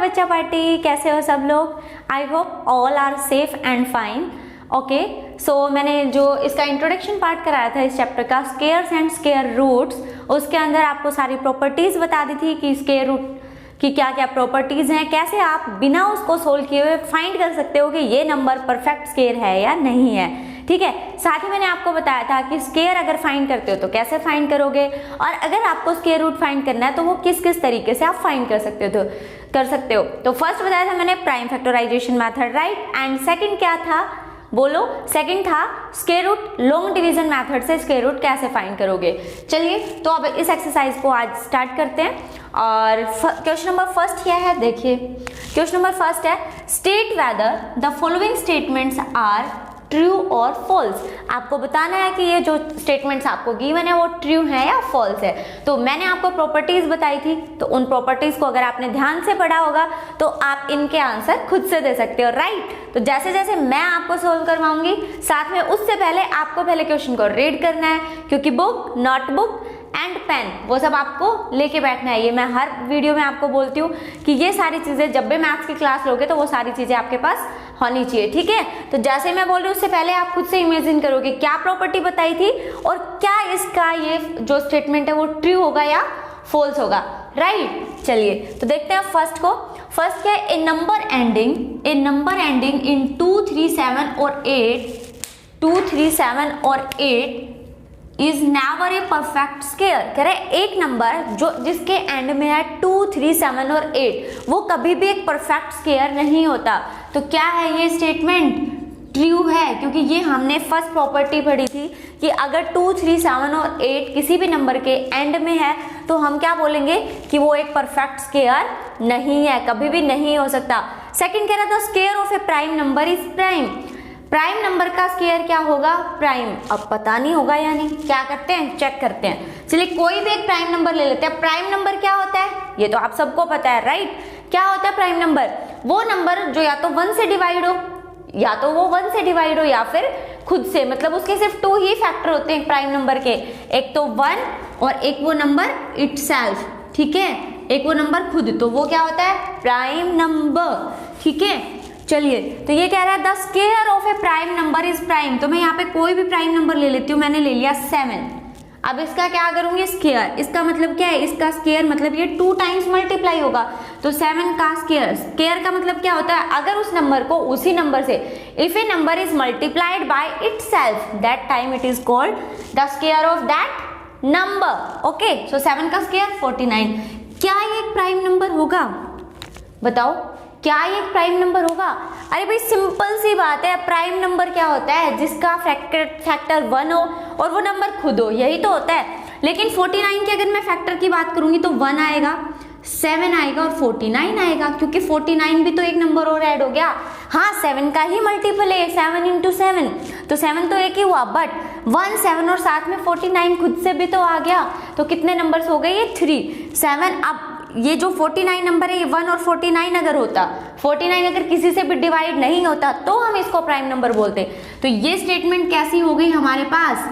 बच्चा पार्टी, कैसे हो सब लोग? I hope all are safe and fine. Okay, so मैंने जो इसका इंट्रोडक्शन पार्ट कराया था इस चैप्टर का, स्केयर्स एंड स्केयर रूट्स, उसके अंदर आपको सारी प्रॉपर्टीज बता दी थी कि स्केयर रूट कि क्या क्या प्रॉपर्टीज हैं, कैसे आप बिना उसको सोल्व किए हुए फाइंड कर सकते हो कि ये नंबर परफेक्ट स्केयर है या नहीं है। ठीक है, साथ ही मैंने आपको बताया था कि स्केयर अगर फाइंड करते हो तो कैसे फाइंड करोगे, और अगर आपको स्केयर रूट फाइंड करना है तो वो किस किस तरीके से आप फाइंड कर सकते हो। तो फर्स्ट बताया था मैंने prime factorisation method, right, and second क्या था बोलो? सेकंड था square root long division method से स्क्वायर रूट कैसे फाइंड करोगे। चलिए तो अब इस एक्सरसाइज को आज स्टार्ट करते हैं, और क्वेश्चन नंबर फर्स्ट क्या है, देखिए क्वेश्चन नंबर फर्स्ट है state whether the following statements are true और फॉल्स। आपको बताना है कि ये जो स्टेटमेंट्स आपको गिवन है वो ट्रू है या फॉल्स है। तो मैंने आपको प्रॉपर्टीज बताई थी, तो उन प्रॉपर्टीज को अगर आपने ध्यान से पढ़ा होगा तो आप इनके आंसर खुद से दे सकते हो, राइट। तो जैसे जैसे मैं आपको सोल्व करवाऊंगी, साथ में उससे पहले आपको पहले क्वेश्चन को रीड करना है, क्योंकि बुक, नोटबुक एंड पेन वो सब आपको लेके बैठना है। ये मैं हर वीडियो में आपको बोलती हूँ कि ये सारी चीजें जब भी मैथ्स की क्लास लोगे तो वो सारी चीजें आपके पास होनी चाहिए, ठीक है। तो जैसे मैं बोल रही हूँ उससे पहले आप खुद से इमेजिन करोगे क्या प्रॉपर्टी बताई थी और क्या इसका ये जो स्टेटमेंट है वो ट्रू होगा या फॉल्स होगा, राइट। चलिए तो देखते हैं फर्स्ट को। फर्स्ट क्या है, ए नंबर एंडिंग इन 2, 3, 7 और 8 is never a perfect square. कह रहे एक नंबर जो जिसके एंड में है 2, 3, 7 और 8 वो कभी भी एक परफेक्ट स्क्वायर नहीं होता। तो क्या है ये स्टेटमेंट? ट्रू है, क्योंकि ये हमने फर्स्ट प्रॉपर्टी पढ़ी थी कि अगर 2, 3, 7 और 8 किसी भी नंबर के एंड में है तो हम क्या बोलेंगे कि वो एक परफेक्ट स्क्वायर नहीं है, कभी भी नहीं हो सकता। सेकंड कह रहा था square of A prime number is prime number का स्क्वायर क्या होगा? प्राइम। अब पता नहीं होगा या नहीं, क्या करते हैं, चेक करते हैं। चलिए कोई भी एक प्राइम नंबर ले लेते हैं। प्राइम नंबर क्या होता है ये तो आप सबको पता है, राइट। क्या होता है प्राइम नंबर? वो नंबर जो या तो 1 से डिवाइड हो, या फिर खुद से, मतलब उसके सिर्फ 2 ही फैक्टर होते हैं प्राइम नंबर के, एक तो 1 और एक वो नंबर इटसेल्फ, ठीक है, एक वो नंबर खुद, तो वो क्या होता है? प्राइम नंबर, ठीक है। चलिए तो ये कह रहा है the square of A prime number is prime. तो मैं यहाँ पे कोई भी प्राइम नंबर ले लेती हूँ, मैंने ले लिया 7। अब इसका क्या करूंगी? स्क्वायर। इसका मतलब क्या है? इसका स्क्वायर मतलब ये 2 टाइम्स मल्टीप्लाई होगा, तो 7 का स्क्वायर का मतलब क्या होता है? अगर उस नंबर को उसी नंबर से, if a number is multiplied by itself that time it is called the square of that number. Okay, so 7 का स्क्वायर 49। क्या ये एक प्राइम नंबर होगा? बताओ, क्या ये प्राइम नंबर होगा? अरे भाई सिंपल सी बात है, प्राइम नंबर क्या होता है? जिसका फैक्टर 1 हो और वो नंबर खुद हो, यही तो होता है। लेकिन 49 की अगर मैं फैक्टर की बात करूंगी तो 1 आएगा, 7 आएगा और 49 आएगा, क्योंकि 49 भी तो एक नंबर और ऐड हो गया। हाँ 7 का ही मल्टीपल है, 7 × 7, तो 7 तो एक ही हुआ, बट 1, 7 और साथ में 49 खुद से भी तो आ गया, तो कितने नंबर्स हो गए? ये 3, 7। अब ये जो 49 नंबर है, ये 1 और 49 अगर होता, 49 अगर किसी से भी डिवाइड नहीं होता तो हम इसको प्राइम नंबर बोलते। तो ये स्टेटमेंट कैसी हो गई हमारे पास?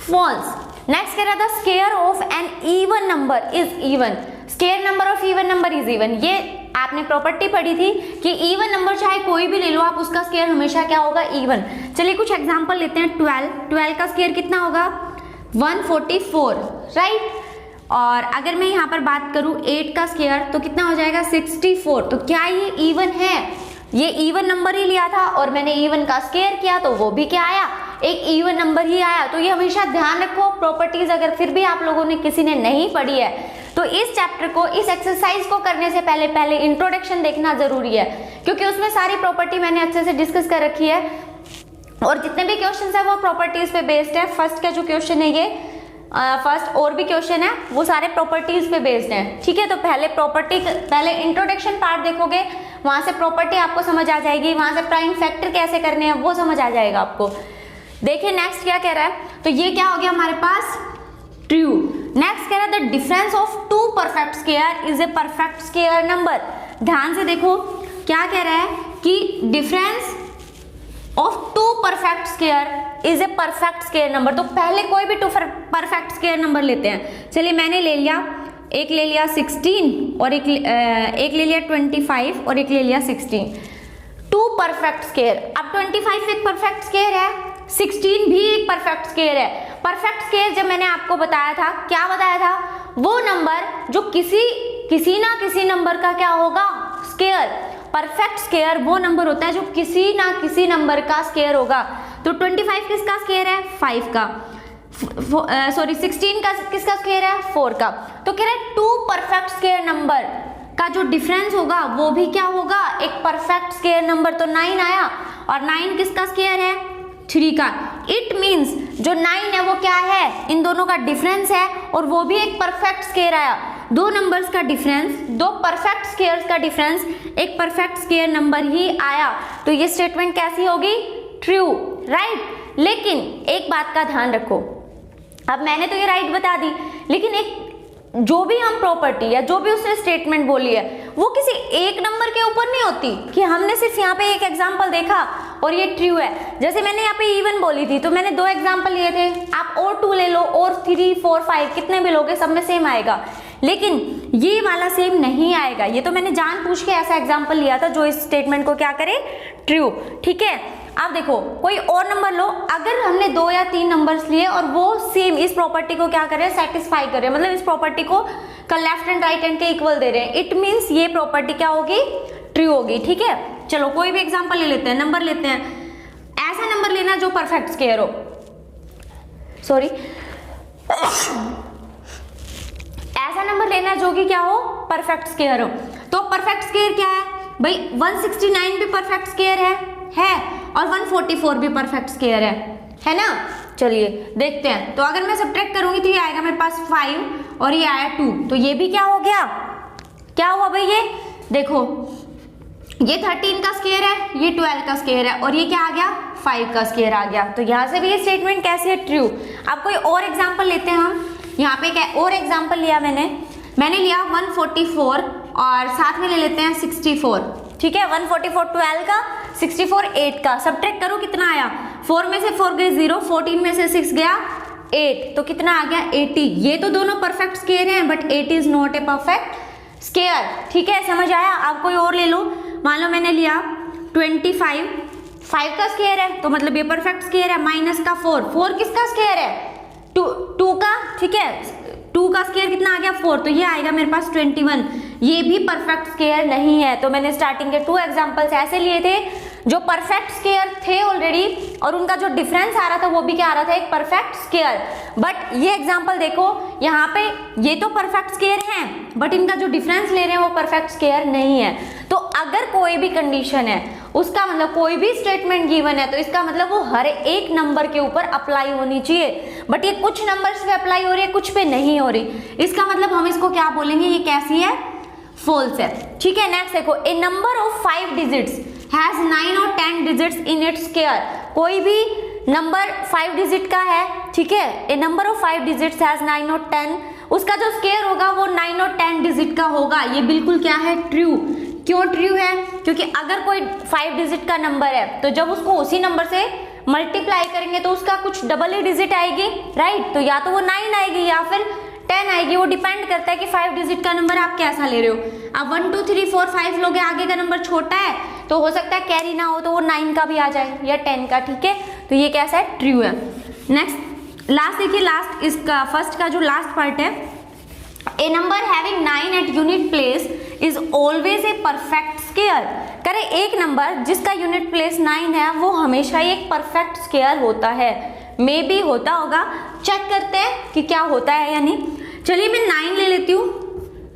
फॉल्स। नेक्स्ट कह रहा था square of an even number is even. Square number of even number is even, ये आपने प्रॉपर्टी पढ़ी थी कि इवन नंबर चाहे कोई भी ले लो आप, उसका स्क्वायर हमेशा क्या होगा? इवन। चलिए कुछ एग्जांपल लेते हैं। 12 का स्क्वायर कितना होगा? 144, राइट। और अगर मैं यहाँ पर बात करूँ 8 का स्क्वायर तो कितना हो जाएगा? 64। तो क्या ये इवन है? ये इवन नंबर ही लिया था और मैंने इवन का स्क्वायर किया तो वो भी क्या आया? एक इवन नंबर ही आया। तो ये हमेशा ध्यान रखो प्रॉपर्टीज, अगर फिर भी आप लोगों ने किसी ने नहीं पढ़ी है तो इस चैप्टर को, इस एक्सरसाइज को करने से पहले इंट्रोडक्शन देखना जरूरी है, क्योंकि उसमें सारी प्रॉपर्टी मैंने अच्छे से डिस्कस कर रखी है और जितने भी क्वेश्चन है वो प्रॉपर्टीज पे बेस्ड है। फर्स्ट का जो क्वेश्चन है ये फर्स्ट और भी क्वेश्चन है वो सारे प्रॉपर्टीज पे बेस्ड हैं, ठीक है। तो पहले इंट्रोडक्शन पार्ट देखोगे, वहां से प्रॉपर्टी आपको समझ आ जाएगी, वहां से प्राइम फैक्टर कैसे करने हैं वो समझ आ जाएगा आपको। देखिए नेक्स्ट क्या कह रहा है, तो ये क्या हो गया हमारे पास? ट्रू। नेक्स्ट कह रहा है the difference of 2 perfect square is a perfect square number. ध्यान से देखो क्या कह रहा है कि difference of 2 perfect square is a perfect square number. तो पहले कोई भी 2 परफेक्ट स्क्वायर नंबर लेते हैं। चलिए मैंने ले लिया एक ले लिया 16 और एक ले लिया 25 और एक ले लिया 16, 2 परफेक्ट स्क्वायर। अब 25 एक परफेक्ट स्क्वायर है, 16 भी एक परफेक्ट स्क्वायर है। परफेक्ट स्क्वायर जब मैंने आपको बताया था, क्या बताया था, वो नंबर जो किसी ना किसी नंबर का क्या होगा, स्क्वायर। परफेक्ट स्क्वायर वो नंबर होता है जो किसी ना किसी नंबर का स्क्वायर होगा। तो 25 किसका स्क्वायर है, 5 का, सॉरी 16 का किसका स्क्वायर है, 4 का। तो कह रहे हैं 2 परफेक्ट स्क्वायर नंबर का जो डिफरेंस होगा वो भी क्या होगा, एक परफेक्ट स्क्वायर नंबर। तो 9 आया, और 9 किसका स्क्वायर है, 3 का। इट मीन्स जो 9 है वो क्या है, इन दोनों का डिफरेंस है, और वो भी एक परफेक्ट स्क्वायर आया। 2 नंबर्स का डिफरेंस, 2 परफेक्ट स्क्वायर्स का डिफरेंस, एक परफेक्ट स्क्वायर नंबर ही आया। तो ये स्टेटमेंट कैसी होगी, ट्रू, राइट। लेकिन एक बात का ध्यान रखो, अब मैंने तो ये राइट बता दी, लेकिन एक जो भी हम प्रॉपर्टी या जो भी उसने स्टेटमेंट बोली है वो किसी एक नंबर के ऊपर नहीं होती कि हमने सिर्फ यहाँ पे एक एग्जांपल देखा और ये ट्रू है। जैसे मैंने यहाँ पे इवन बोली थी तो मैंने 2 एग्जांपल लिए थे, आप और 2 ले लो, और 3, 4, 5 कितने भी लोगे सब में सेम आएगा, लेकिन ये वाला सेम नहीं आएगा। ये तो मैंने जानबूझ के ऐसा एग्जांपल लिया था जो इस स्टेटमेंट को क्या करे, ट्रू, ठीक है। अब देखो कोई और नंबर लो, अगर हमने 2 या 3 नंबर्स लिए और वो सेम इस प्रॉपर्टी को क्या करे, सेटिस्फाई करे, मतलब इस प्रॉपर्टी को लेफ्ट एंड राइट हैंड के इक्वल दे रहे हैं, इट मीन्स ये प्रॉपर्टी क्या होगी, ट्रू होगी, ठीक है। चलो कोई भी एग्जांपल ले लेते हैं, नंबर लेते हैं, ऐसा नंबर लेना जो परफेक्ट स्क्वायर हो, सॉरी ऐसा नंबर लेना जो कि क्या हो, परफेक्ट स्क्वायर हो। तो परफेक्ट स्क्वायर क्या है भाई, 169 भी परफेक्ट स्क्वायर है और 144 भी परफेक्ट स्क्वायर है ना। चलिए देखते हैं, तो अगर मैं सब्ट्रैक्ट करूंगी तो ये आएगा मेरे पास 5 और ये आया 2, तो ये भी क्या हो गया, क्या हुआ भाई, ये देखो ये 13 का स्क्वायर है, ये 12 का स्क्वायर है, और ये क्या आ गया, 5 का स्क्वायर आ गया। तो यहाँ से भी ये स्टेटमेंट कैसी है, ट्रू। अब कोई और एग्जाम्पल लेते हैं हम, यहाँ पे क्या और एग्जाम्पल लिया मैंने लिया 144 और साथ में ले लेते हैं 64, ठीक है। 144 12 का, 64 8 का, सब्ट्रैक्ट करो कितना आया, 4 में से 4 गए 0, 14 में से 6 गया 8, तो कितना आ गया 80। ये तो दोनों परफेक्ट स्क्वायर हैं but 8 is not a perfect square, ठीक है, समझ आया। आप कोई और ले लो, मान लो मैंने लिया 25, 5 का स्क्वायर है तो मतलब ये परफेक्ट स्क्वायर है, माइनस का 4 किसका स्क्वायर है, 2 का, ठीक है, 2 का स्क्वायर कितना आ गया 4, तो ये आएगा मेरे पास 21, ये भी परफेक्ट स्क्वायर नहीं है। तो मैंने स्टार्टिंग के 2 एग्जांपल्स ऐसे लिए थे जो परफेक्ट स्क्वायर थे ऑलरेडी, और उनका जो डिफरेंस आ रहा था वो भी क्या आ रहा था, एक परफेक्ट स्क्वायर। बट ये एग्जांपल देखो, यहाँ पे ये तो परफेक्ट स्क्वायर हैं बट इनका जो डिफरेंस ले रहे हैं वो परफेक्ट स्क्वायर नहीं है। तो अगर कोई भी कंडीशन है, उसका मतलब कोई भी स्टेटमेंट गिवन है, तो इसका मतलब वो हर एक नंबर के ऊपर अप्लाई होनी चाहिए, बट ये कुछ नंबर्स पे अप्लाई हो रही है, कुछ पे नहीं हो रही। इसका मतलब हम इसको क्या बोलेंगे, ये कैसी है, फॉल्स है, ठीक है। नेक्स्ट देखो, ए नंबर ऑफ 5 डिजिट्स हैज 9 और 10 डिजिट्स इन इट्स स्क्वायर। कोई भी नंबर 5 डिजिट का है, ठीक है, a number of 5 digits has 9 और 10, उसका जो स्क्वायर होगा वो 9 और 10 डिजिट का होगा। ये बिल्कुल क्या है, ट्रू। क्यों ट्रू है, क्योंकि अगर कोई 5 डिजिट का नंबर है तो जब उसको उसी नंबर से मल्टीप्लाई करेंगे तो उसका कुछ डबल ही डिजिट आएगी, राइट। तो या तो वो 9 आएगी या फिर 10 आएगी, वो डिपेंड करता है कि 5 डिजिट का नंबर आप कैसा ले रहे हो। अब 1 2 3 4 5 लोग आगे का नंबर छोटा है तो हो सकता है कैरी ना हो तो वो 9 का भी आ जाए या 10 का, ठीक है। तो ये कैसा है, ट्रू है। नेक्स्ट लास्ट देखिए, लास्ट इसका फर्स्ट का जो लास्ट पार्ट है, a number having 9 at unit place is always a perfect square. करे एक नंबर जिसका यूनिट प्लेस 9 है वो हमेशा ही एक परफेक्ट स्क्वायर होता है, मे बी होता होगा, चेक करते हैं कि क्या होता है या नहीं। चलिए मैं 9 ले लेती हूँ,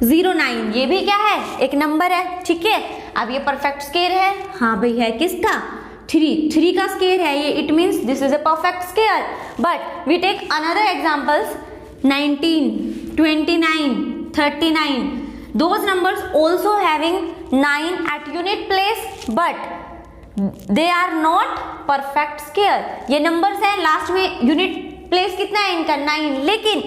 09, ये भी क्या है, एक नंबर है, ठीक है। अब ये परफेक्ट स्क्वायर है, हाँ भाई है, किसका, 3 का स्क्वायर है ये, it means this is a perfect square. But we take another examples, 19, 29, 39, those numbers also having 9 at unit place but they are not perfect square। ये नंबर्स हैं, लास्ट में यूनिट प्लेस कितना है इनका, 9, लेकिन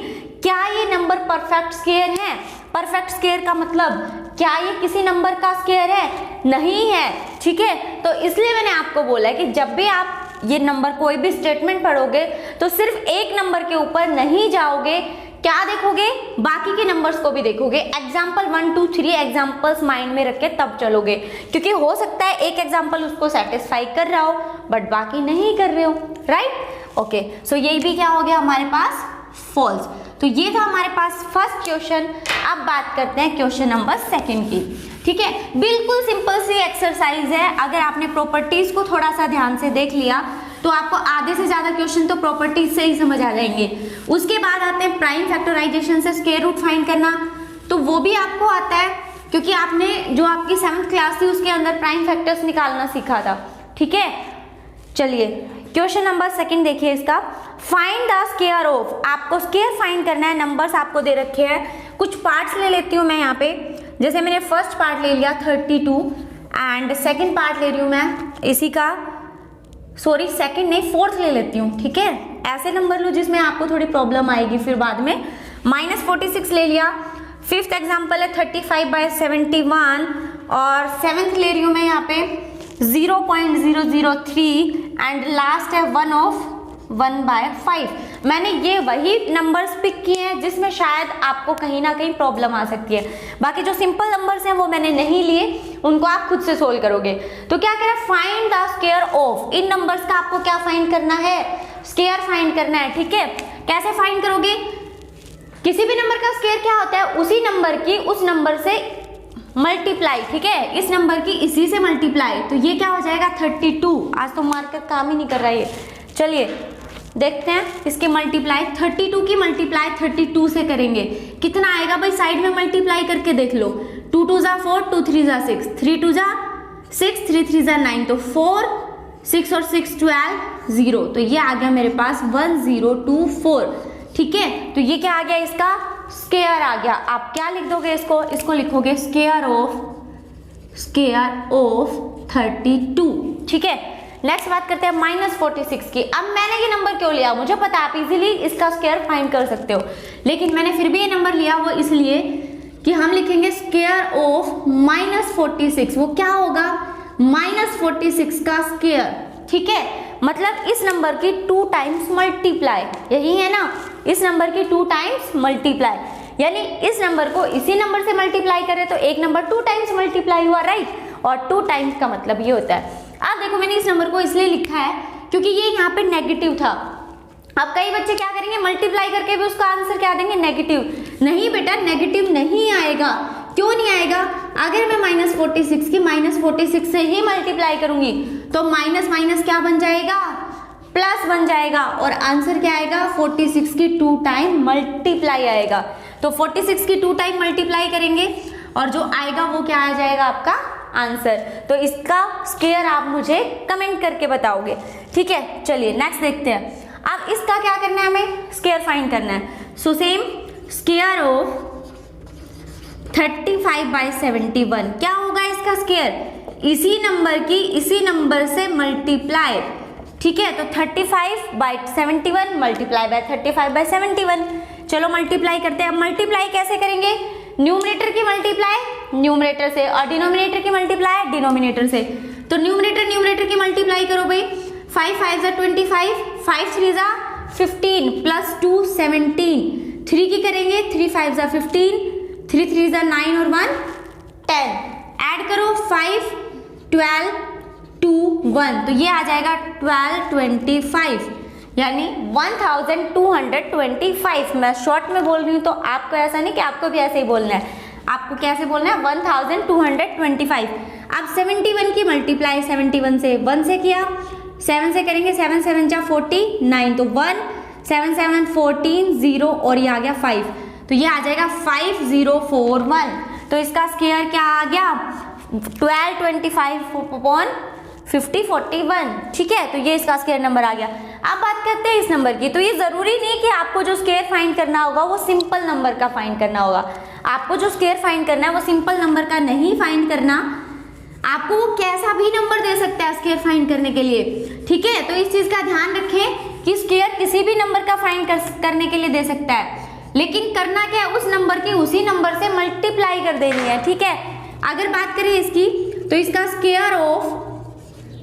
क्या ये नंबर परफेक्ट स्क्वायर है? परफेक्ट स्क्वायर का मतलब क्या ये किसी नंबर का स्क्वायर है? नहीं है, ठीक है। तो इसलिए मैंने आपको बोला है कि जब भी आप ये नंबर कोई भी स्टेटमेंट पढ़ोगे तो सिर्फ एक नंबर के ऊपर नहीं जाओगे क्या देखोगे, बाकी के नंबर्स को भी देखोगे। एग्जाम्पल 1 2 3 एग्जाम्पल्स माइंड में रख के तब चलोगे, क्योंकि हो सकता है एक एग्जाम्पल उसको सेटिस्फाई कर रहा हो बट बाकी नहीं कर रहे हो, राइट। ओके, सो ये भी क्या हो गया हमारे पास, फॉल्स। तो ये था हमारे पास फर्स्ट क्वेश्चन। अब बात करते हैं क्वेश्चन नंबर सेकंड की, ठीक है। बिल्कुल सिंपल सी एक्सरसाइज है, अगर आपने प्रॉपर्टीज को थोड़ा सा ध्यान से देख लिया तो आपको आधे से ज्यादा क्वेश्चन तो प्रॉपर्टीज से ही समझ आ जाएंगे। उसके बाद आते हैं प्राइम फैक्टराइजेशन से स्क्वायर रूट फाइंड करना, तो वो भी आपको आता है क्योंकि आपने जो आपकी 7th क्लास थी उसके अंदर प्राइम फैक्टर्स निकालना सीखा था, ठीक है। चलिए क्वेश्चन नंबर सेकंड देखिए इसका, फाइंड द स्क्वायर ऑफ, आपको स्क्वायर फाइंड करना है। नंबर्स आपको दे रखे हैं, कुछ पार्ट्स ले लेती हूँ मैं यहाँ पे। जैसे मैंने फर्स्ट पार्ट ले लिया 32 एंड सेकंड पार्ट ले रही हूँ मैं इसी का, सॉरी सेकंड नहीं फोर्थ ले लेती हूँ, ठीक है। ऐसे नंबर लो जिसमें आपको थोड़ी प्रॉब्लम आएगी फिर बाद में। -46 ले लिया। फिफ्थ एग्जाम्पल है 35/71 और 7th ले रही हूँ मैं यहाँ पे 0.003 एंड लास्ट है 1/5। मैंने ये वही नंबर्स पिक किए हैं जिसमें शायद आपको कहीं ना कहीं प्रॉब्लम आ सकती है। बाकी जो सिंपल नंबर्स हैं वो मैंने नहीं लिए, उनको आप खुद से सोल्व करोगे। तो क्या करें, find the square of, in numbers का आपको क्या फाइंड करना है, स्क्वायर फाइंड करना है, ठीक है। कैसे फाइंड करोगे, किसी भी नंबर का स्क्वायर क्या होता है, उसी नंबर की उस नंबर से मल्टीप्लाई, ठीक है। इस नंबर की इसी से मल्टीप्लाई, तो ये क्या हो जाएगा 32। आज तो मार्कर काम ही नहीं कर रहा है। चलिए देखते हैं इसके मल्टीप्लाई, 32 की मल्टीप्लाई 32 से करेंगे, कितना आएगा भाई, साइड में मल्टीप्लाई करके देख लो। 2 2 जा 4, 2 3 जा 6, 3 2 जा 6, 3 3 जा 9, तो 4 6 और 6 12 0, तो ये आ गया मेरे पास 1024, ठीक है। तो ये क्या आ गया, इसका स्क्वायर आ गया। आप क्या लिख दोगे इसको लिखोगे स्क्वायर ऑफ 32, ठीक है। नेक्स्ट बात करते हैं -46 की। अब मैंने ये नंबर क्यों लिया, मुझे पता है आप इजीली इसका स्क्वायर फाइंड कर सकते हो, लेकिन मैंने फिर भी ये नंबर लिया वो इसलिए कि हम लिखेंगे स्क्वायर ऑफ -46। वो क्या होगा, -46 का स्क्वायर, ठीक है। मतलब इस नंबर की 2 टाइम्स मल्टीप्लाई, यही है ना, इस नंबर की 2 टाइम्स मल्टीप्लाई, यानी इस नंबर को इसी नंबर से मल्टीप्लाई करें तो एक नंबर 2 टाइम्स मल्टीप्लाई हुआ, राइट। और 2 टाइम्स का मतलब ये होता है। अब देखो मैंने इस नंबर को इसलिए लिखा है क्योंकि ये यहाँ पे नेगेटिव था। अब कई बच्चे क्या करेंगे, मल्टीप्लाई करके भी उसका आंसर क्या देंगे, नेगेटिव। नहीं बेटा, नेगेटिव नहीं आएगा। क्यों नहीं आएगा, अगर मैं -46 की -46 से ही मल्टीप्लाई करूंगी तो माइनस माइनस क्या बन जाएगा, प्लस बन जाएगा, और आंसर क्या आएगा, 46 की 2 टाइम मल्टीप्लाई आएगा। तो 46 की 2 टाइम मल्टीप्लाई करेंगे और जो आएगा वो क्या आ जाएगा, आपका आंसर। तो इसका स्क्वायर आप मुझे कमेंट करके बताओगे, ठीक है। चलिए नेक्स्ट देखते हैं। अब इसका क्या करना है, हमें स्क्वायर फाइंड करना है। सो सेम स्क्वायर ऑफ 35/71, क्या होगा इसका स्क्वायर, इसी नंबर की इसी नंबर से मल्टीप्लाई, ठीक है। तो 35/71 मल्टीप्लाई बाय 35/71। चलो मल्टीप्लाई करते हैं। अब मल्टीप्लाई कैसे करेंगे, न्यूमरेटर की मल्टीप्लाई न्यूमरेटर से और डिनोमिनेटर की मल्टीप्लाई डिनोमिनेटर से। तो न्यूमरेटर की मल्टीप्लाई करो भाई, 5 5 जा 25, 5 3 जा 15 प्लस 2 17, 3 की करेंगे 3 5 जा 15, 3 3 जा 9 और 1 10, ऐड करो 5 12 2 1, तो ये आ जाएगा 1225, यानी 1225। मैं शॉर्ट में बोल रही हूँ तो आपको ऐसा नहीं कि आपको भी ऐसे ही बोलना है, आपको कैसे बोलना है, 1225। अब 71 की मल्टीप्लाई 71 से 1 से किया, 7 से करेंगे 7 7 जा 49, तो 1 7 7 14 0 और ये आ गया 5, तो ये आ जाएगा 5041। तो इसका स्क्वायर क्या आ गया, 1225/50 41, ठीक है। तो ये इसका स्क्वायर नंबर आ गया। अब बात करते हैं इस नंबर की। तो ये जरूरी नहीं कि आपको जो स्क्वायर फाइंड करना होगा वो सिंपल नंबर का फाइंड करना होगा। आपको जो स्क्वायर फाइंड करना है वो सिंपल नंबर का नहीं फाइंड करना, आपको वो कैसा भी नंबर दे सकता है स्क्वायर फाइंड करने के लिए, ठीक है। तो इस चीज का ध्यान रखें कि स्क्वायर किसी भी नंबर का फाइंड करने के लिए दे सकता है, लेकिन करना क्या है, उस नंबर की उसी नंबर से मल्टीप्लाई कर देनी है, ठीक है। अगर बात करें इसकी, तो इसका square of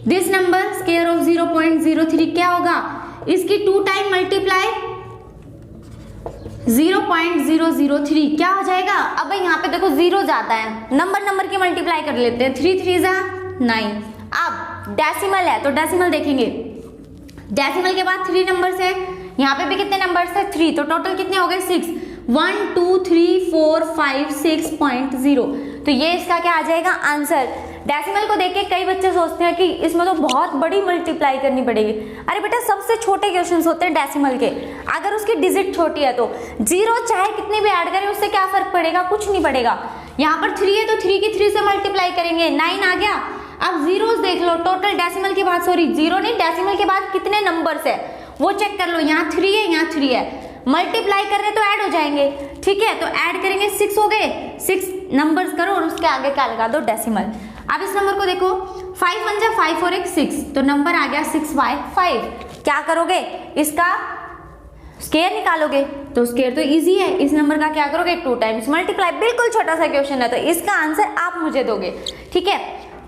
this number, square of 0.03 क्या होगा, इसकी 2 टाइम मल्टीप्लाई 0.003 क्या हो जाएगा? अब भाई यहाँ पे देखो जीरो जाता है, नंबर की मल्टीप्लाई कर लेते हैं, 3 3 9। अब डेसिमल है तो डेसिमल देखेंगे, डेसिमल के बाद 3 नंबर्स है, यहाँ पे भी कितने नंबर्स है? 3, तो टोटल कितने हो गए? 6। 1 2 3 4 5 6.0, तो ये इसका क्या आ जाएगा? आंसर। डेसिमल को देख के कई बच्चे सोचते हैं कि इसमें तो बहुत बड़ी मल्टीप्लाई करनी पड़ेगी। अरे बेटा सबसे छोटे क्वेश्चंस होते हैं डेसिमल के, अगर उसकी डिजिट छोटी है तो जीरो चाहे कितनी भी ऐड करें उससे क्या फर्क पड़ेगा? कुछ नहीं पड़ेगा। यहाँ पर 3 है तो 3 की 3 से मल्टीप्लाई करेंगे, 9 आ गया। अब जीरोस देख लो, टोटल डेसिमल के बाद, सॉरी जीरो नहीं, डेसिमल के बाद कितने नंबर्स है वो चेक कर लो। यहाँ 3 है, यहाँ 3 है, मल्टीप्लाई कर रहे तो ऐड हो जाएंगे, ठीक है? तो ऐड करेंगे, 6 हो गए, 6 नंबर्स करो और उसके आगे क्या लगा दो? डेसिमल। अब इस नंबर को देखो, 5 1 जा 5 और 1 6, तो नंबर आ गया 6/5। क्या करोगे? इसका स्केयर निकालोगे, तो स्केयर तो इजी है, इस नंबर का क्या करोगे? 2 टाइम्स मल्टीप्लाई। बिल्कुल छोटा सा क्वेश्चन है, तो इसका आंसर आप मुझे दोगे, ठीक है?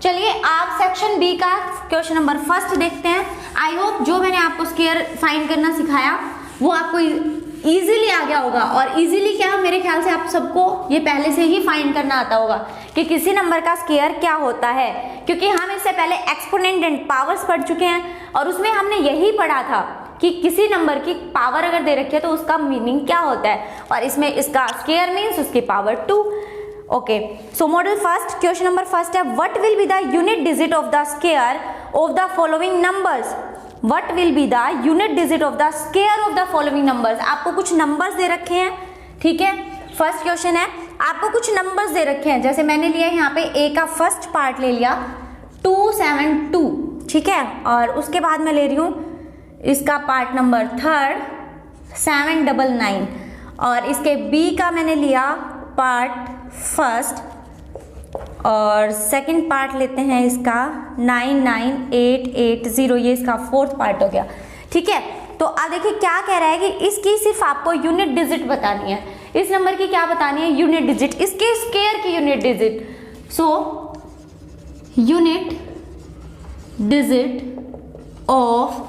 चलिए आप सेक्शन बी का क्वेश्चन नंबर फर्स्ट देखते हैं। आई होप जो मैंने आपको स्केयर फाइंड करना सिखाया वो आपको इजीली आ गया होगा, और इजीली क्या, मेरे ख्याल से आप सबको ये पहले से ही फाइंड करना आता होगा कि किसी नंबर का स्केयर क्या होता है, क्योंकि हम इससे पहले एक्सपोनेंट एंड पावर्स पढ़ चुके हैं और उसमें हमने यही पढ़ा था कि किसी नंबर की पावर अगर दे रखी है तो उसका मीनिंग क्या होता है, और इसमें इसका स्केयर मीन्स उसकी power 2। Okay, so model first, question number first है, what will be the unit digit of the square of the following numbers? What will be the unit digit of the square of the following numbers? आपको कुछ numbers they रखे हैं, ठीक है? First question है, आपको कुछ नंबर्स दे रखे हैं, जैसे मैंने लिया यहाँ पे ए का फर्स्ट पार्ट ले लिया 272, ठीक है? और उसके बाद मैं ले रही हूँ इसका पार्ट नंबर थर्ड 799, और इसके बी का मैंने लिया पार्ट फर्स्ट, और सेकंड पार्ट लेते हैं इसका 99880, ये इसका फोर्थ पार्ट हो गया, ठीक है? तो अब देखिए क्या कह रहा है कि इसकी सिर्फ आपको यूनिट डिजिट बतानी है, इस नंबर की क्या बतानी है? यूनिट डिजिट, इसके स्केयर की unit digit. So unit digit of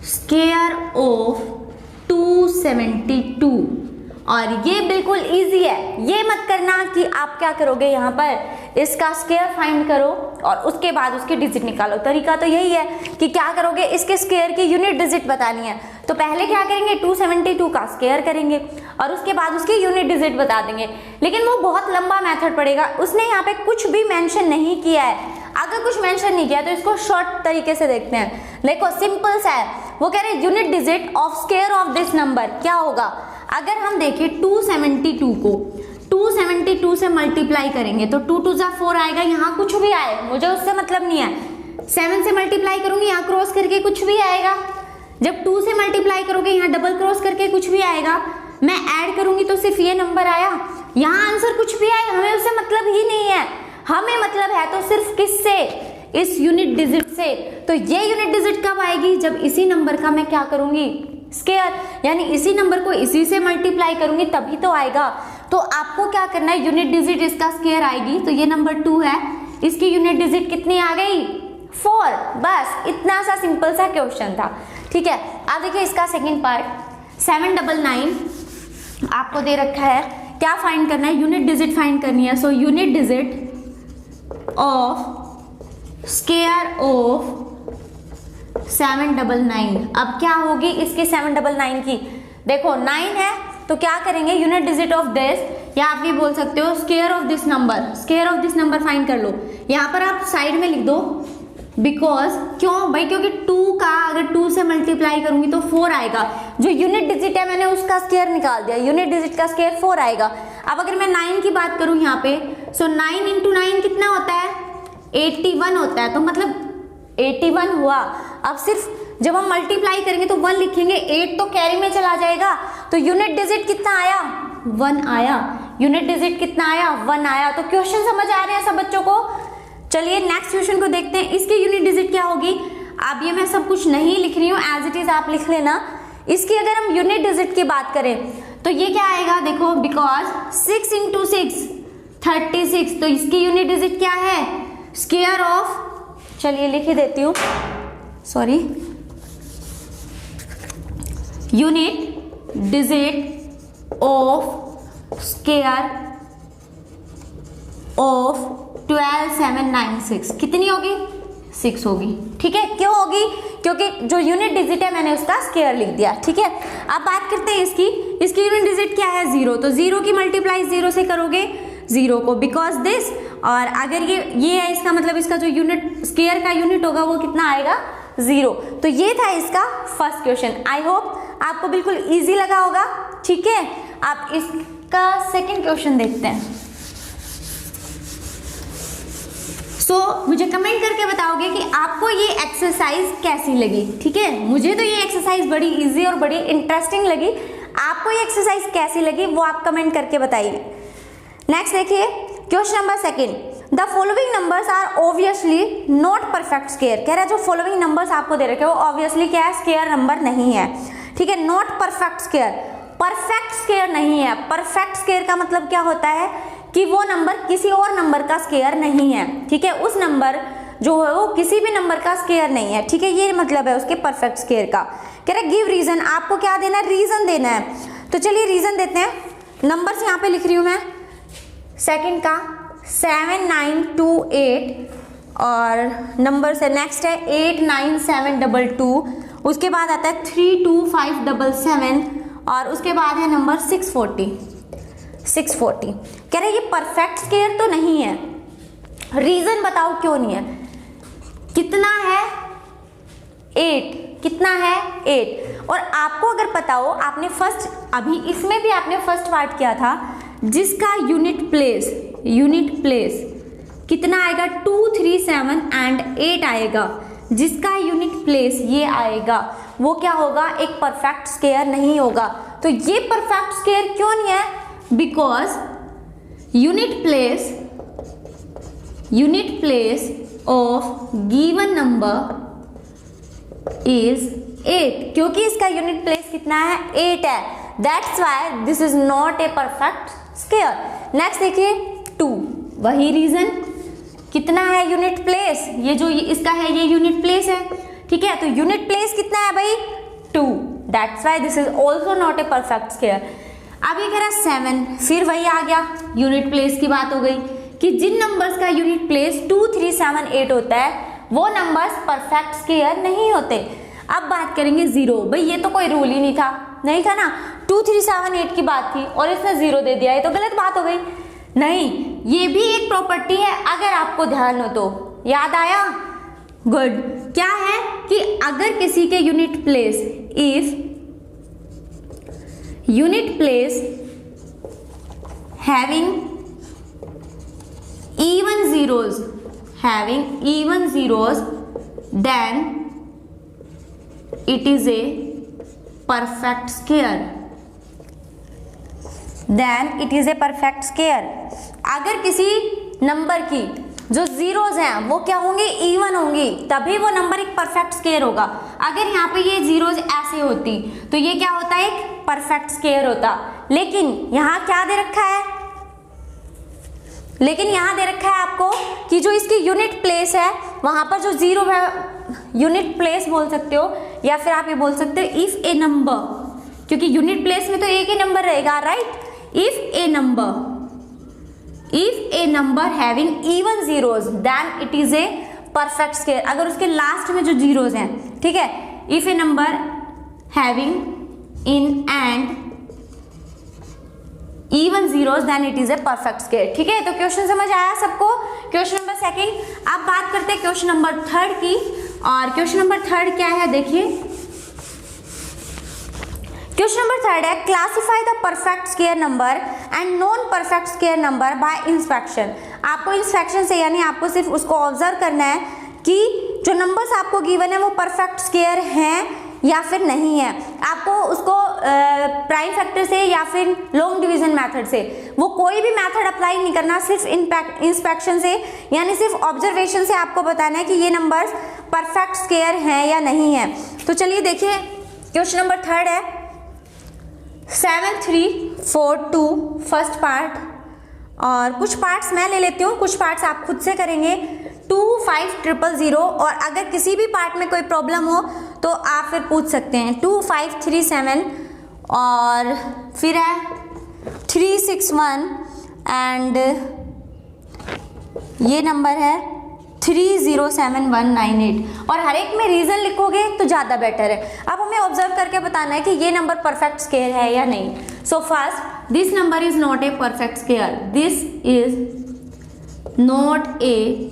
square of 272, और ये बिल्कुल इजी है, ये मत करना कि आप क्या करोगे यहाँ पर इसका स्केयर फाइंड करो और उसके बाद उसकी डिजिट निकालो। तरीका तो यही है कि क्या करोगे, इसके स्केयर की यूनिट डिजिट बतानी है तो पहले क्या करेंगे? 272 का स्केयर करेंगे और उसके बाद उसकी यूनिट डिजिट बता देंगे, लेकिन वो बहुत लंबा मेथड पड़ेगा। उसने यहाँ पे कुछ भी मेंशन नहीं किया है, अगर कुछ मेंशन नहीं किया तो इसको शॉर्ट तरीके से देखते हैं। देखो सिंपल सा है, वो कह रहे unit digit of square of this number क्या होगा? अगर हम देखें 272 को 272 से मल्टीप्लाई करेंगे तो 2 2 जा 4 आएगा, यहाँ कुछ भी आए मुझे उससे मतलब नहीं है। 7 से मल्टीप्लाई करूंगी, यहाँ क्रॉस करके कुछ भी आएगा। जब 2 से मल्टीप्लाई करोगे यहाँ डबल क्रॉस करके कुछ भी आएगा। मैं ऐड करूंगी तो सिर्फ ये नंबर आया, यहाँ आंसर कुछ भी आए, हमें उससे मतलब ही नहीं है। हमें मतलब है तो सिर्फ किससे? इस यूनिट डिजिट से। तो ये यूनिट डिजिट कब आएगी? जब इसी नंबर का मैं क्या करूंगी? स्केयर, यानी इसी नंबर को इसी से मल्टीप्लाई करूंगी तभी तो आएगा। तो आपको क्या करना है? यूनिट डिजिट इसका स्केयर आएगी, तो ये नंबर 2 है, इसकी यूनिट डिजिट कितनी आ गई? 4। बस इतना सा सिंपल सा क्वेश्चन था, ठीक है? अब देखिए इसका सेकंड पार्ट 799 आपको दे रखा है, क्या फाइंड करना है? यूनिट डिजिट फाइंड करनी है। So unit digit of square of 799, अब क्या होगी इसकी 799 की? देखो 9 है तो क्या करेंगे? यूनिट डिजिट ऑफ दिस, या आप ये बोल सकते हो square of this number, square of this number find कर लो। यहाँ पर आप साइड में लिख दो, बिकॉज क्यों भाई? क्योंकि 2 का अगर 2 से मल्टीप्लाई करूंगी तो 4 आएगा। जो यूनिट डिजिट है मैंने उसका स्केयर निकाल दिया, यूनिट डिजिट का स्केयर 4 आएगा। अब अगर मैं 9 की बात करूं यहाँ पे, सो 9 इंटू 9 कितना होता है? 81 होता है, तो मतलब 81 हुआ। अब सिर्फ जब हम मल्टीप्लाई करेंगे तो 1 लिखेंगे, 8 तो कैरी में चला जाएगा, तो यूनिट डिजिट कितना आया? 1 आया। यूनिट डिजिट कितना आया? 1 आया। तो क्वेश्चन समझ आ रहे हैं सब बच्चों को? चलिए नेक्स्ट क्वेश्चन को देखते हैं। इसकी यूनिट डिजिट क्या होगी? अब ये मैं सब कुछ नहीं लिख रही हूँ, एज इट इज आप लिख लेना। इसकी अगर हम यूनिट डिजिट की बात करें तो ये क्या आएगा? देखो बिकॉज 6 इंटू 6 36, तो इसकी यूनिट डिजिट क्या है? स्केयर ऑफ, चलिए लिख ही देती हूँ, sorry, unit digit of square of 12796 कितनी होगी? 6 होगी। ठीक है, क्यों होगी? क्योंकि जो यूनिट डिजिट है मैंने उसका स्क्वायर लिख दिया। ठीक है, अब बात करते हैं इसकी यूनिट डिजिट क्या है? 0। तो 0 की मल्टीप्लाई 0 से करोगे 0 को, बिकॉज दिस, और अगर ये है इसका मतलब इसका जो यूनिट स्क्वायर का यूनिट होगा वो कितना आएगा? 0। तो ये था इसका फर्स्ट क्वेश्चन। आई होप आपको बिल्कुल इजी लगा होगा। ठीक है, आप इसका सेकंड क्वेश्चन देखते हैं। मुझे कमेंट करके बताओगे कि आपको ये एक्सरसाइज कैसी लगी। ठीक है, मुझे तो ये एक्सरसाइज बड़ी इजी और बड़ी इंटरेस्टिंग लगी। आपको ये एक्सरसाइज कैसी लगी वो आप कमेंट करके बताइए। नेक्स्ट देखिए question number second. The following numbers are obviously not perfect square. कह रहा है जो फॉलोइंग नंबर्स आपको दे रखे हैं वो ऑब्वियसली क्या है? स्क्वायर नंबर नहीं है। ठीक है, not perfect square, perfect square नहीं है। परफेक्ट स्क्वायर का मतलब क्या होता है कि वो नंबर किसी और नंबर का स्क्वायर नहीं है। ठीक है, उस नंबर जो है वो किसी भी नंबर का स्क्वायर नहीं है। ठीक है, ये मतलब है उसके परफेक्ट स्क्वायर का। कह रहे गिव रीजन, आपको क्या देना है? रीजन देना है। तो चलिए रीजन देते हैं। नंबर्स यहाँ पे लिख रही हूँ मैं सेकंड का 7928, और नंबर से नेक्स्ट है 89722, उसके बाद आता है 32577, और उसके बाद है नंबर 640। कह रहे ये परफेक्ट स्क्वायर तो नहीं है। रीजन बताओ क्यों नहीं है? कितना है? 8। कितना है? 8। और आपको अगर पता हो, आपने फर्स्ट, अभी इसमें भी आपने फर्स्ट पार्ट किया था, जिसका यूनिट प्लेस कितना आएगा? 2, 3, 7 एंड 8 आएगा। जिसका यूनिट प्लेस ये आएगा वो क्या होगा? एक परफेक्ट स्क्वायर नहीं होगा। तो ये परफेक्ट स्क्वायर क्यों नहीं है? Because unit place of given number is 8, क्योंकि इसका यूनिट प्लेस कितना है? 8 है। That's why this is not a perfect square. Next देखिए 2, वही रीजन। कितना है यूनिट प्लेस? ये जो इसका है ये यूनिट प्लेस है। ठीक है, तो यूनिट प्लेस कितना है भाई? 2। That's why this is also not a perfect square. अब ये कह रहा है 7, फिर वही आ गया, यूनिट प्लेस की बात हो गई कि जिन नंबर्स का यूनिट प्लेस 2, 3, 7, 8 होता है वो नंबर्स परफेक्ट स्क्वायर नहीं होते। अब बात करेंगे 0। भाई ये तो कोई रूल ही नहीं था ना। 2, 3, 7, 8 की बात थी और इसने 0 दे दिया, ये तो गलत बात हो गई। नहीं, ये भी एक प्रॉपर्टी है, अगर आपको ध्यान हो तो। याद आया? गुड। क्या है कि अगर किसी के unit place, if unit place having even zeros, then it is a perfect square. अगर किसी नंबर की जो जीरोज हैं वो क्या होंगे? इवन होंगी, तभी वो नंबर एक परफेक्ट स्क्वायर होगा। अगर यहाँ पे ये जीरोज ऐसे होती तो ये क्या होता है? एक परफेक्ट स्क्वायर होता। लेकिन यहाँ क्या दे रखा है? आपको कि जो इसकी यूनिट प्लेस है वहां पर जो जीरो है, यूनिट प्लेस बोल सकते हो, या फिर आप ये बोल सकते हो इफ ए नंबर, क्योंकि यूनिट प्लेस में तो एक ही नंबर रहेगा, right? If a number having even zeros then it is a perfect square. अगर उसके लास्ट में जो जीरोज हैं, ठीक है, if a number having in end even zeros then it is a perfect square. ठीक है, तो क्वेश्चन समझ आया सबको? Question number second. अब बात करते हैं क्वेश्चन नंबर थर्ड की, और क्वेश्चन नंबर थर्ड क्या है देखिए। क्वेश्चन नंबर थर्ड है classify the perfect square number and non perfect square number by inspection. आपको इंस्पेक्शन से, यानी आपको सिर्फ उसको ऑब्जर्व करना है कि जो नंबर्स आपको गिवन है वो परफेक्ट स्क्वायर हैं या फिर नहीं है। आपको उसको प्राइम फैक्टर से या फिर लॉन्ग डिवीजन मेथड से, वो कोई भी मेथड अप्लाई नहीं करना, सिर्फ इंस्पेक्शन से, यानी सिर्फ ऑब्जर्वेशन से आपको बताना है कि ये नंबर्स परफेक्ट स्क्वायर हैं या नहीं है। तो चलिए देखिए, क्वेश्चन नंबर थर्ड है 7342 फर्स्ट पार्ट, और कुछ पार्ट्स मैं ले लेती हूँ, कुछ पार्ट्स आप खुद से करेंगे। 25000, और अगर किसी भी पार्ट में कोई प्रॉब्लम हो तो आप फिर पूछ सकते हैं। 2537 और फिर है 361 एंड ये नंबर है 307198 और हर एक में रीजन लिखोगे तो ज़्यादा बेटर है। अब हमें ऑब्जर्व करके बताना है कि ये नंबर परफेक्ट स्क्वायर है या नहीं। So first this number is not a perfect square, this is not a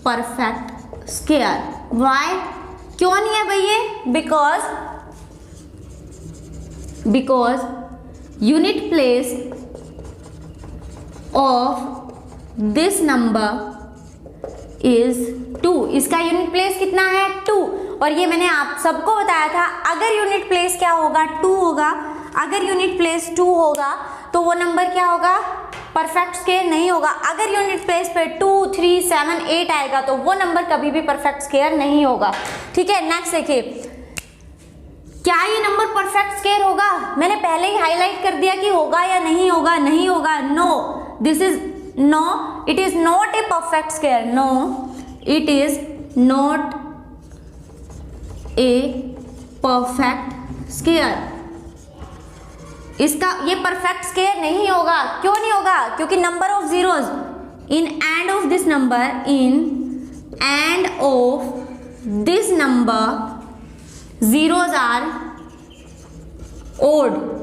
perfect square. Why, क्यों नहीं है भाई ये? Because unit place of this number is 2। इसका यूनिट प्लेस कितना है? 2। और ये मैंने आप सबको बताया था, अगर यूनिट प्लेस क्या होगा? 2 होगा। अगर यूनिट प्लेस 2 होगा तो वो नंबर क्या होगा? परफेक्ट स्क्वायर नहीं होगा। अगर यूनिट प्लेस पे 2, 3, 7, 8 आएगा तो वो नंबर कभी भी परफेक्ट स्क्वायर नहीं होगा। ठीक है, नेक्स्ट देखिए, क्या ये नंबर परफेक्ट स्क्वायर होगा? मैंने पहले ही हाईलाइट कर दिया कि होगा या नहीं होगा। नहीं होगा, no, this is no, it is not a perfect square. No, it is not a perfect square. इसका ये परफेक्ट स्क्वायर नहीं होगा। क्यों नहीं होगा? क्योंकि number of zeros in end of this number, in end of this number zeros are odd.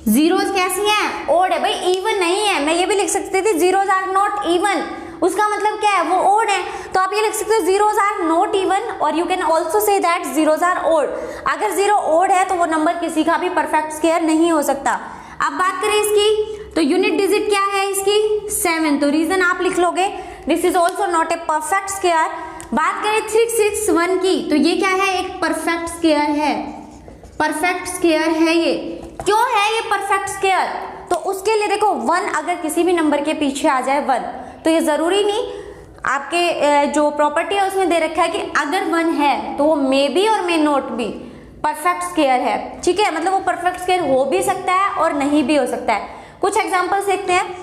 Zeros कैसी हैं? ओड है भाई, इवन नहीं है। मैं ये भी लिख सकती थी जीरोज आर नॉट इवन, उसका मतलब क्या है? वो ओड है। तो आप ये लिख सकते हो जीरोज आर नॉट इवन, और you can also say that zeros are odd. अगर जीरो ओड है तो वो नंबर किसी का भी परफेक्ट स्क्वायर नहीं हो सकता। अब बात करें इसकी, तो यूनिट डिजिट क्या है इसकी? 7। तो रीजन आप लिख लोगे, this is also not a perfect square. बात करें 361 की, तो ये क्या है? एक परफेक्ट स्क्वायर है। परफेक्ट स्क्वायर है ये। क्यों है ये परफेक्ट स्क्वायर? तो उसके लिए देखो, 1 अगर किसी भी नंबर के पीछे आ जाए 1, तो ये जरूरी नहीं, आपके जो प्रॉपर्टी है उसमें दे रखा है कि अगर 1 है तो वो मे बी और may not be perfect square है। ठीक है, मतलब वो परफेक्ट स्क्वायर हो भी सकता है और नहीं भी हो सकता है। कुछ एग्जांपल्स देखते हैं,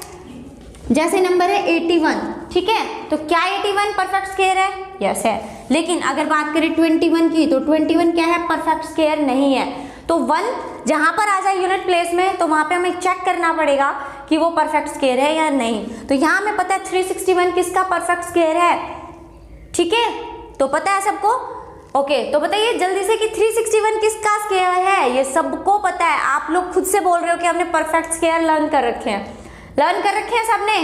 जैसे नंबर है 81। ठीक है, तो क्या 81 परफेक्ट स्क्वायर है? यस है। लेकिन अगर बात करें 21 की, तो 21 क्या है? परफेक्ट स्क्वायर नहीं है। तो 1 जहां पर आ जाए यूनिट प्लेस में, तो वहां पे हमें चेक करना पड़ेगा कि वो परफेक्ट स्क्वायर है या नहीं। तो यहां हमें पता है 361 किसका परफेक्ट स्क्वायर है। ठीक है, तो पता है सबको? ओके, तो बताइए जल्दी से कि 361 किसका स्क्वायर है? ये सबको पता है। आप लोग खुद से बोल रहे हो कि हमने परफेक्ट स्क्वायर लर्न कर रखे हैं। लर्न कर रखे हैं सबने,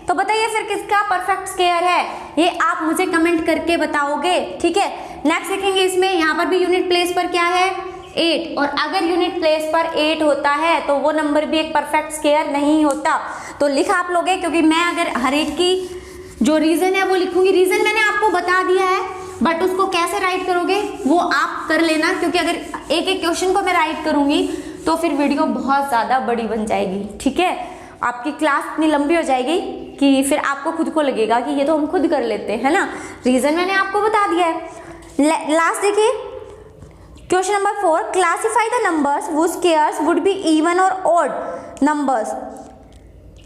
तो बताइए फिर किसका परफेक्ट स्क्वायर है? ये आप मुझे कमेंट करके बताओगे। ठीक है, नेक्स्ट देखेंगे इसमें, यहाँ पर भी यूनिट प्लेस पर क्या है? 8। और अगर यूनिट प्लेस पर 8 होता है तो वो नंबर भी एक परफेक्ट स्क्वायर नहीं होता। तो लिख आप लोगे, क्योंकि मैं अगर हर एक की जो रीजन है वो लिखूंगी। रीजन मैंने आपको बता दिया है, बट उसको कैसे राइट करोगे वो आप कर लेना, क्योंकि अगर एक एक क्वेश्चन को मैं राइट करूंगी तो फिर वीडियो बहुत ज़्यादा बड़ी बन जाएगी। ठीक है, आपकी क्लास इतनी लंबी हो जाएगी कि फिर आपको खुद को लगेगा कि ये तो हम खुद कर लेते हैं ना। रीजन मैंने आपको बता दिया है। लास्ट देखिए, question number 4, classify the numbers whose squares would be even or odd numbers।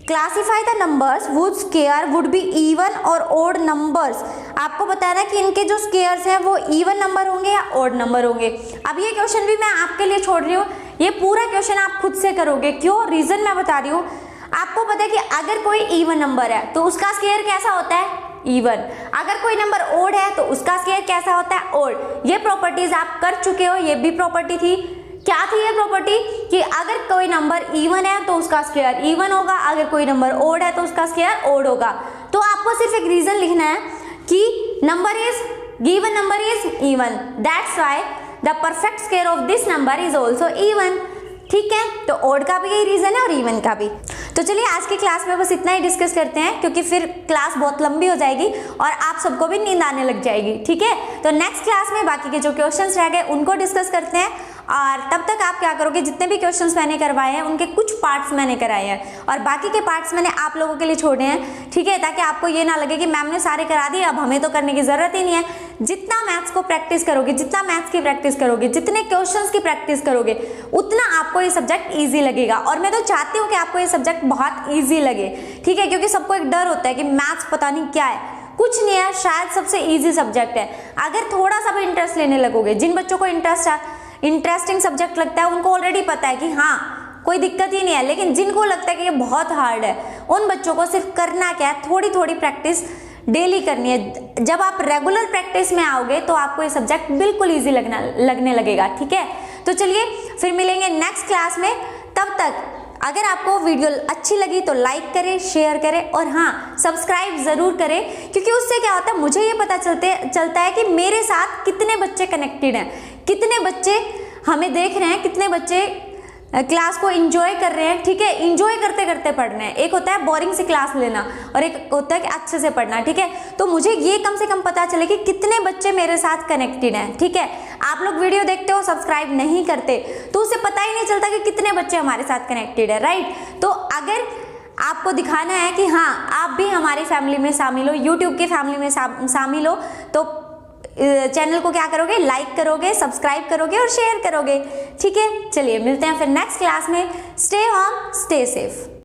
Classify the numbers whose square would be even or odd numbers। आपको बताना है कि इनके जो स्क्वायर्स हैं वो इवन नंबर होंगे या ओड नंबर होंगे। अब ये क्वेश्चन भी मैं आपके लिए छोड़ रही हूँ, ये पूरा क्वेश्चन आप खुद से करोगे। क्यों? रीजन मैं बता रही हूँ। आपको पता है कि अगर कोई इवन नंबर है तो उसका स्क्वायर कैसा होता है? इवन। अगर कोई नंबर ओड है तो उसका स्क्वायर कैसा होता है? ओड। ये प्रॉपर्टीज आप कर चुके हो। ये भी प्रॉपर्टी थी। क्या थी ये प्रॉपर्टी? कि अगर कोई नंबर इवन है तो उसका स्क्वायर इवन होगा, अगर कोई नंबर ओड है तो उसका स्क्वायर ओड होगा। तो आपको सिर्फ एक रीजन लिखना है कि number is given, number is even, that's why the perfect square of this number is also even. ठीक है, तो ओड का भी यही रीजन है और इवन का भी। तो चलिए आज की क्लास में बस इतना ही डिस्कस करते हैं, क्योंकि फिर क्लास बहुत लंबी हो जाएगी और आप सबको भी नींद आने लग जाएगी। ठीक है, तो नेक्स्ट क्लास में बाकी के जो क्वेश्चंस रह गए उनको डिस्कस करते हैं। और तब तक आप क्या करोगे, जितने भी क्वेश्चंस मैंने करवाए हैं उनके कुछ पार्ट्स मैंने कराए हैं और बाकी के पार्ट्स मैंने आप लोगों के लिए छोड़े हैं। ठीक है, ताकि आपको ये ना लगे कि मैम ने सारे करा दिए, अब हमें तो करने की जरूरत ही नहीं है। जितना मैथ्स को प्रैक्टिस करोगे, जितना मैथ्स की प्रैक्टिस करोगे, जितने क्वेश्चंस की प्रैक्टिस करोगे, उतना आपको ये सब्जेक्ट ईजी लगेगा। और मैं तो चाहती हूँ कि आपको ये सब्जेक्ट बहुत ईजी लगे। ठीक है, क्योंकि सबको एक डर होता है कि मैथ्स पता नहीं क्या है। कुछ नहीं है, शायद सबसे ईजी सब्जेक्ट है। अगर थोड़ा सा भी इंटरेस्ट लेने लगोगे, जिन बच्चों को इंटरेस्टिंग सब्जेक्ट लगता है उनको ऑलरेडी पता है कि हाँ कोई दिक्कत ही नहीं है, लेकिन जिनको लगता है कि ये बहुत हार्ड है उन बच्चों को सिर्फ करना क्या है, थोड़ी थोड़ी प्रैक्टिस डेली करनी है। जब आप रेगुलर प्रैक्टिस में आओगे तो आपको ये सब्जेक्ट बिल्कुल ईजी लगने लगेगा। ठीक है, तो चलिए फिर मिलेंगे नेक्स्ट क्लास में। तब तक अगर आपको वीडियो अच्छी लगी तो लाइक करें, शेयर करें और हाँ सब्सक्राइब ज़रूर करें, क्योंकि उससे क्या होता है मुझे ये पता चलता है कि मेरे साथ कितने बच्चे कनेक्टेड हैं, कितने बच्चे हमें देख रहे हैं, कितने बच्चे क्लास को एंजॉय कर रहे हैं। ठीक है, एंजॉय करते करते पढ़ना है। एक होता है बोरिंग से क्लास लेना और एक होता है कि अच्छे से पढ़ना। ठीक है, तो मुझे ये कम से कम पता चले कि कितने बच्चे मेरे साथ कनेक्टेड हैं। ठीक है, आप लोग वीडियो देखते हो सब्सक्राइब नहीं करते तो उसे पता ही नहीं चलता कि कितने बच्चे हमारे साथ कनेक्टेड है। राइट, तो अगर आपको दिखाना है कि हाँ आप भी हमारी फैमिली में शामिल हो, यूट्यूब की फैमिली में शामिल हो, तो चैनल को क्या करोगे, लाइक करोगे, सब्सक्राइब करोगे और शेयर करोगे। ठीक है, चलिए मिलते हैं फिर नेक्स्ट क्लास में। Stay home, stay safe.